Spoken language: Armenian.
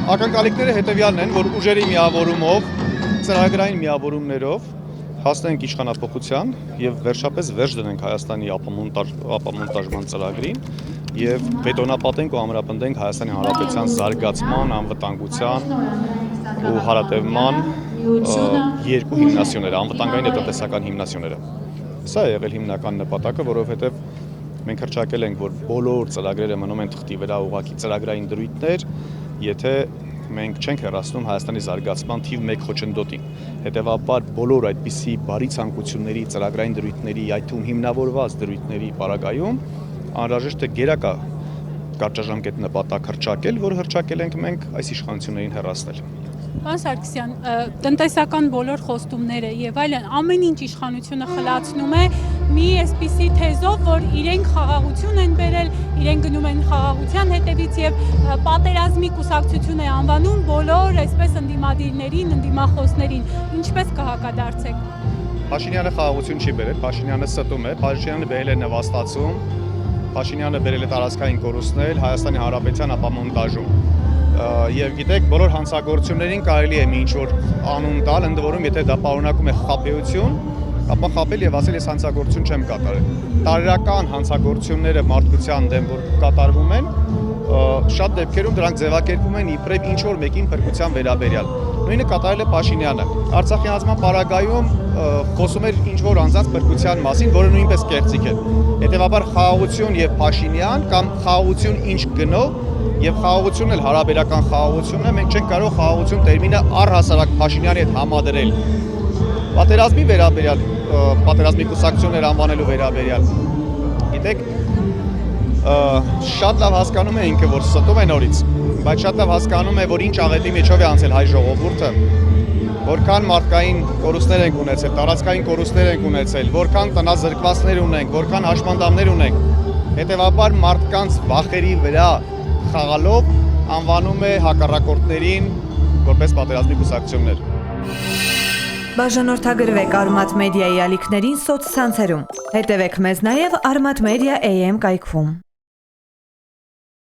Ակնկալիքները հետևյալն են, որ ուժերի միավորումով, ծրագրային միավորումներով հասնենք իշխանափոխության եւ վերջապես վերջ դնենք Հայաստանի ապամոնտաժման ծրագրին եւ բետոնապատենք ու ամրապնդենք Հայաստանի Հանրապետության զարգացման, անվտանգության ու հարատևման երկու հիմնասյուները, անվտանգային եւ տնտեսական հիմնասյուները։ Սա է եղել հիմնական նպատակը, որովհետեւ մենք հռչակել ենք, որ բոլոր ծրագրերը մնում են թղթի վրա ուղղակի ծրագրային դրույթներ, եթե մենք չենք հեռացնում Հայաստանի զարգացման թիվ 1 խոչընդոտին։ Հետևաբար բոլոր այդպիսի բարի ցանկությունների, ծրագրային դրույթների, այդ թվում հիմնավորված դրույթների պարագայում անհրաժեշտ է գերակա կարճաժամկետ նպատակ հռչակել, որ հռչակել ենք մենք այս իշխանություններին հեռացնել։ Պարոն Սարգսյան, տնտեսական բոլոր խոստումները եւ այլն ամեն ինչ իշխանությունը խլացնում է մի այսպիսի թեզով, որ իրենք խաղաղություն են բերել, իրենք գնում են խաղաղության հետևից եւ պատերազմի կուսակցություն է անվանում բոլոր այսպես ընդդիմադիրներին, ընդդիմախոսներին, ինչպես կհակադարձեք։ Փաշինյանը խաղաղություն չի բերել, Փաշինյանը ստում է, Փաշինյանը բերել է նվաստացում, Փաշինյանը բերել է տարածքային կորուստներ Հայաստանի Հանրապետության ապամոնտաժում։ Եվ գիտեք, բոլոր հանցագործություններին կարելի է մի ինչ-որ անուն տալ, ընդ որում, եթե դա պարունակում է խաբեություն, ապա խաբել եւ ասել ես հանցագործություն չեմ կատարել։ Տարերական հանցագործությունները մարդկության դեմ որ կատարվում են, շատ դեպքերում դրանք ձևակերպում են իբրև ինչ-որ մեկին փրկության վերաբերյալ։ Նույնը կատարել է Փաշինյանը։ Արցախի հանձնման պարագայում խոսում էր ինչ-որ անձանց փրկության մասին, որը նույնպես կեղծիք է։ Հետևաբար խաղաղություն եւ Փաշինյան կամ խաղաղություն ինչ գնով եւ խաղաղությունն էլ հարաբերական խաղաղությունն է, մենք չենք կարող խաղաղություն տերմինը առհասարակ Փաշինյանի հետ համադրել։ Պատերազմի վերաբերյալ, պատերազմի կուսակցություններ անվանելու վերաբերյալ։ Գիտեք, շատ լավ հասկանում է ինքը, որ ստում է նորից, բայց շատ լավ հասկանում է, որ ինչ աղետի միջով է անցել հայ ժողովուրդը, որքան մարդկային կորուստներ ենք ունեցել, տարածքային կորուստներ ենք ունեցել, որքան տնազրկվածներ ունենք, որքան հաշմանդամներ ունենք։ Հետևաբար մարդկանց վախերի վրա խաղալով անվանում է հակառակորդներին որպես պատերազմի կուսակցություններ։ Բաժանորդագրվեք Արմատ մեդիայի ալիքներին սոցցանցերում։ Հետևեք մեզ նաև Armat Media AM կայքում։